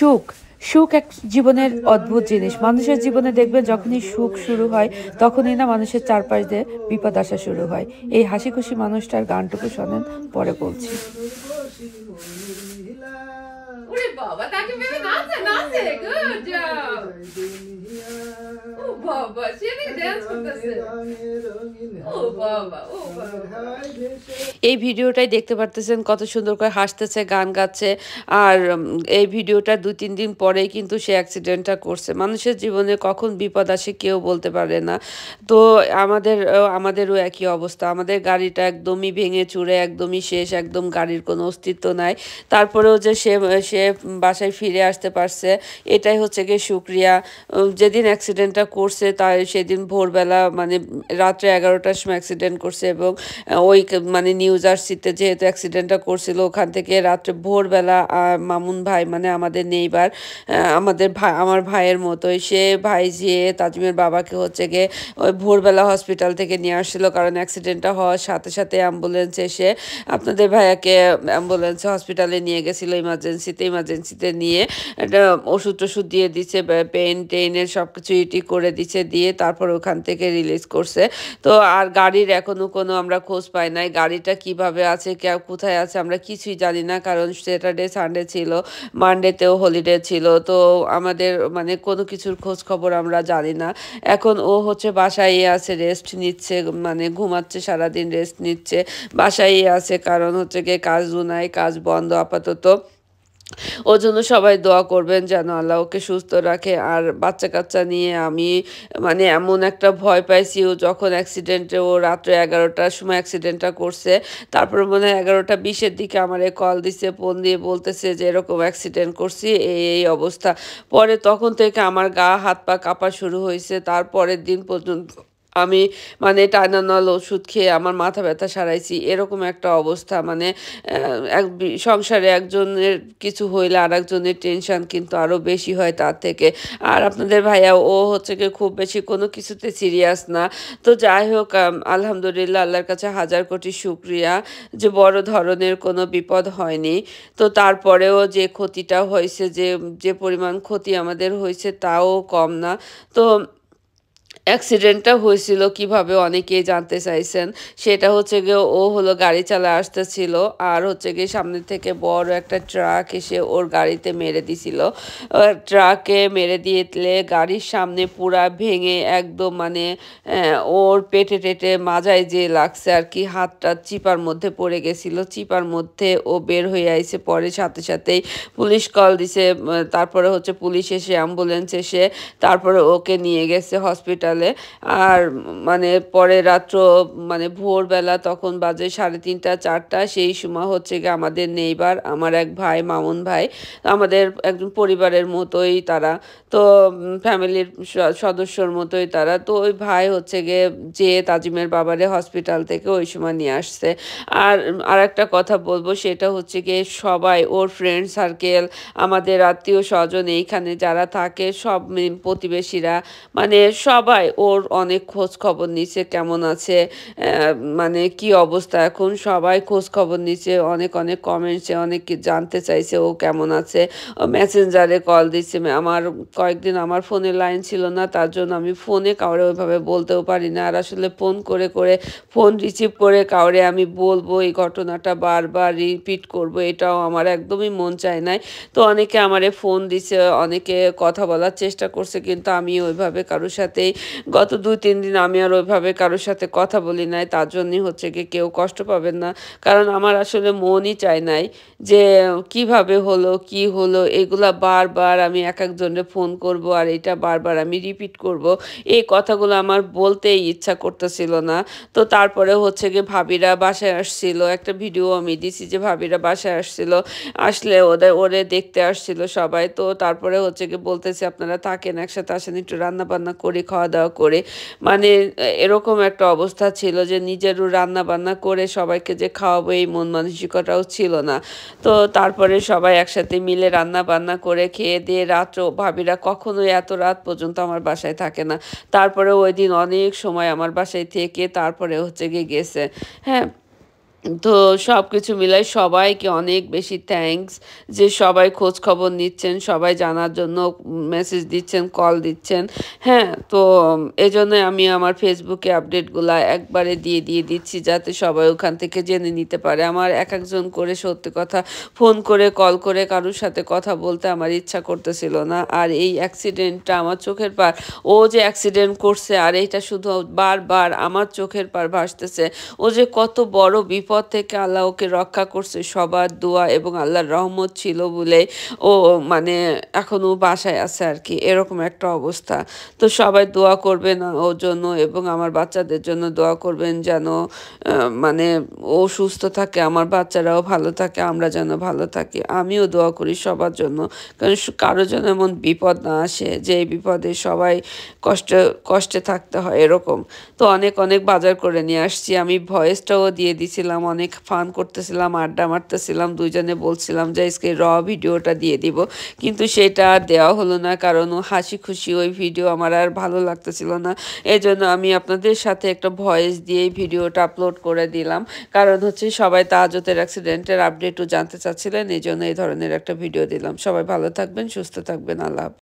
সুখ, সুখ এক জীবনের অদ্ভুত জিনিস। মানুষের জীবনে দেখবেন যখনই সুখ শুরু হয়, তখনই না মানুষের চারপাশ দিয়ে বিপদ আসা শুরু হয়। এই হাসিখুশি মানুষটার গানটুকু শোনেন, পরে বলছি। ওরে বাবা, তাকে ভেবে নাচে নাচে, গুড জব। ও বাবা, সে নাকি ড্যান্স করতেছে। ও বাবা, ও বাবা। এই ভিডিওটাই দেখতে পারতেছেন কত সুন্দর করে হাসতেছে, গান গাচ্ছে। আর এই ভিডিওটার ২-৩ দিন পরেই কিন্তু সে অ্যাক্সিডেন্টটা করছে। মানুষের জীবনে কখন বিপদ আসে কেউ বলতে পারে না। তো আমাদেরও একই অবস্থা। আমাদের গাড়িটা একদমই ভেঙে চুরে একদমই শেষ, একদম গাড়ির কোনো অস্তিত্ব নাই। তারপরেও যে সে সে বাসায় ফিরে আসতে পারছে, এটাই হচ্ছে গিয়ে শুকরিয়া। যেদিন অ্যাক্সিডেন্টটা করছে তার সেদিন ভোরবেলা মানে রাত্রে ১১টার সময় অ্যাক্সিডেন্ট করছে এবং ওই মানে নিউ জার্সিতে যেহেতু অ্যাক্সিডেন্টটা করছিল ওখান থেকে রাত্রে ভোরবেলা মামুন ভাই মানে আমাদের নেইবার আমার ভাইয়ের মতোই সে ভাই যেয়ে তাজিমের বাবাকে হচ্ছে গিয়ে ওই ভোরবেলা হসপিটাল থেকে নিয়ে আসছিল, কারণ অ্যাক্সিডেন্টটা হওয়ার সাথে সাথে অ্যাম্বুলেন্স এসে আপনাদের ভাইয়াকে অ্যাম্বুলেন্সে হসপিটালে নিয়ে গেছিলো, ইমার্জেন্সিতে নিয়ে একটা ওষুধ টষুধ দিয়ে দিচ্ছে, পেন টেনের সব কিছু ইটি করে দিচ্ছে, দিয়ে তারপর ওখান থেকে রিলিজ করছে। তো আর গাড়ির এখনো কোনো আমরা খোঁজ পাই নাই। গাড়িটা কিভাবে আছে, কোথায় আছে আমরা কিছুই জানি না, কারণ স্যাটারডে সানডে ছিল, মানডেতেও হলিডে ছিল। তো আমাদের মানে কোনো কিছুর খোঁজ খবর আমরা জানি না। এখন ও হচ্ছে বাসায় আছে, রেস্ট নিচ্ছে, মানে ঘুমাচ্ছে, সারাদিন রেস্ট নিচ্ছে, বাসায় আছে, কারণ হচ্ছে গিয়ে কাজও নাই, কাজ বন্ধ আপাতত। ওর জন্য সবাই দোয়া করবেন যেন আল্লাহ ওকে সুস্থ রাখে। আর বাচ্চা কাচ্চা নিয়ে আমি মানে এমন একটা ভয় পাইছি, ও যখন অ্যাক্সিডেন্টে ও রাত্রে ১১টার সময় অ্যাক্সিডেন্টটা করছে, তারপরে মনে হয় ১১টা ২০-এর দিকে আমারে কল দিছে, ফোন দিয়ে বলতেছে যে এরকম অ্যাক্সিডেন্ট করছি, এই অবস্থা। পরে তখন থেকে আমার গা হাত পা কাঁপা শুরু হয়েছে। তারপরের দিন পর্যন্ত আমি মানে টাইনানল ওষুধ খেয়ে আমার মাথা ব্যথা সারাইছি, এরকম একটা অবস্থা। মানে সংসারে একজনের কিছু হইলে আরেকজনের টেনশন কিন্তু আরও বেশি হয় তার থেকে। আর আপনাদের ভাইয়া ও হচ্ছে গিয়ে খুব বেশি কোনো কিছুতে সিরিয়াস না। তো যাই হোক, আলহামদুলিল্লাহ, আল্লাহর কাছে হাজার কোটি শুকরিয়া যে বড় ধরনের কোনো বিপদ হয়নি। তো তারপরেও যে ক্ষতিটা হয়েছে, যে পরিমাণ ক্ষতি আমাদের হয়েছে তাও কম না। তো অ্যাক্সিডেন্টটা হয়েছিল কিভাবে অনেকেই জানতে চাইছেন। সেটা হচ্ছে গিয়ে ও হলো গাড়ি চালায় আসতেছিল, আর হচ্ছে গিয়ে সামনে থেকে বড় একটা ট্রাক এসে ওর গাড়িতে মেরে দিছিল। ট্রাকে মেরে দিলে গাড়ির সামনে পুরা ভেঙে একদম মানে ওর পেটে টেটে মাজায় যে লাগছে আর কি, হাতটা চিপার মধ্যে পড়ে গেছিল, চিপার মধ্যে ও বের হয়ে আইছে। পরে সাথে সাথেই পুলিশ কল দিছে, তারপরে হচ্ছে পুলিশ এসে অ্যাম্বুলেন্স এসে তারপরে ওকে নিয়ে গেছে হসপিটালে। আর মানে পরে রাত্র মানে ভোরবেলা তখন বাজে ৩:৩০-৪টা, সেই সময় হচ্ছে গিয়ে আমাদের নেইবার আমার এক ভাই মামুন ভাই, আমাদের একজন পরিবারের মতোই তারা, তো ফ্যামিলির সদস্যর মতোই তারা। তো ওই ভাই হচ্ছে গিয়ে যে তাজিমের বাবারে হসপিটাল থেকে ওই সময় নিয়ে আসছে। আর একটা কথা বলবো, সেটা হচ্ছে গিয়ে সবাই ওর ফ্রেন্ড সার্কেল, আমাদের আত্মীয় স্বজন এইখানে যারা থাকে সব প্রতিবেশীরা মানে সবাই ওর অনেক খোঁজ খবর নিছে, কেমন আছে, মানে কি অবস্থা এখন, সবাই খোঁজ খবর নিছে, অনেক অনেক কমেন্টসে অনেক জানতে চাইছে ও কেমন আছে। মেসেঞ্জারে কল দিচ্ছে, আমার কয়েকদিন আমার ফোনে লাইন ছিল না, তার জন্য আমি ফোনে কাউরে ওইভাবে বলতেও পারি না। আর আসলে ফোন করে ফোন রিসিভ করে কাউরে আমি বলবো এই ঘটনাটা বারবার রিপিট করব, এটাও আমার একদমই মন চায় নাই। তো অনেকে আমারে ফোন দিছে, অনেকে কথা বলার চেষ্টা করছে, কিন্তু আমি ওইভাবে কারোর সাথেই গত ২-৩ দিন আমি আর ওইভাবে কারোর সাথে কথা বলি নাই। তার জন্যই হচ্ছে গিয়ে কেউ কষ্ট পাবেন না, কারণ আমার আসলে মনই চায় নাই যে কিভাবে হলো, কি হলো, এগুলা বারবার আমি এক একজনের ফোন করব আর এটা বারবার আমি রিপিট করব, এই কথাগুলো আমার বলতেই ইচ্ছা করতেছিল না। তো তারপরে হচ্ছে গিয়ে ভাবিরা বাসায় আসছিল, একটা ভিডিও আমি দিছি যে ভাবিরা বাসায় আসলে ওরে দেখতে আসছিল সবাই। তো তারপরে হচ্ছে গিয়ে বলতেছে আপনারা থাকেন, একসাথে আসেন, একটু রান্না বান্না করে খাওয়া দাওয়া করে, মানে এরকম একটা অবস্থা ছিল যে নিজেরও রান্না বান্না করে সবাইকে যে খাওয়াবো এই মন মানসিকতাও ছিল না। তো তারপরে সবাই একসাথে মিলে রান্না বান্না করে খেয়ে দিয়ে রাত্র, ভাবিরা কখনোই এত রাত পর্যন্ত আমার বাসায় থাকে না, তারপরে ওই দিন অনেক সময় আমার বাসায় থেকে তারপরে হচ্ছে গিয়ে গেছে। হ্যাঁ, তো সবকিছু মিলাই সবাইকে অনেক বেশি থ্যাংকস যে সবাই খোঁজ খবর নিচ্ছেন, সবাই জানার জন্য মেসেজ দিচ্ছেন, কল দিচ্ছেন। হ্যাঁ? তো এজন্যই আমি আমার ফেসবুকে আপডেটগুলা একবারে দিয়ে দিচ্ছি যাতে সবাই ওখান থেকে জেনে নিতে পারে। আমার একেকজন করে সত্যি কথা ফোন করে, কল করে কারোর সাথে কথা বলতে আমার ইচ্ছা করতেছিল না। আর এই অ্যাক্সিডেন্টটা আমার চোখের ও যে অ্যাক্সিডেন্ট করছে আর এইটা শুধু বারবার আমার চোখের পার ভাসতেছে। ও যে কত বড় বিপদ থেকে আল্লাহ ওকে রক্ষা করছে সবার দোয়া এবং আল্লাহর রহমত ছিল বলে ও মানে এখনো বাসায় আছে আরকি। এরকম একটা অবস্থা। তো সবাই দোয়া করবেন ওর জন্য এবং আমার বাচ্চাদের জন্য দোয়া করবেন যেন মানে ও সুস্থ থাকে, আমার বাচ্চারাও ভালো থাকে, আমরা যেন ভালো থাকি। আমিও দোয়া করি সবার জন্য। কারণ কারো যেন এমন বিপদ না আসে যে এই বিপদে সবাই কষ্টে কষ্টে থাকতে হয় এরকম। তো অনেক বাজার করে নিয়ে আসছি। আমি ভয়েসটাও দিয়ে দিছিলাম। অনেক ফান করতেছিলাম, আড্ডা মারতেছিলাম। ২ জনে বলছিলাম যে আজকে ভিডিওটা দিয়ে দিব। কিন্তু সেটা আর দেওয়া হলো না। কারণ ও হাসিখুশি ওই ভিডিও আমার আর ভালো লাগতেছিল না। এজন্য আমি আপনাদের সাথে একটা ভয়েস দিয়েই ভিডিওটা আপলোড করে দিলাম। কারণ হচ্ছে সবাই তাহাজ্জুদের অ্যাক্সিডেন্টের আপডেটও জানতে চাচ্ছিলেন। এজন্য এই ধরনের একটা ভিডিও দিলাম। সবাই ভালো থাকবেন, সুস্থ থাকবেন। আল্লাহ হাফেজ।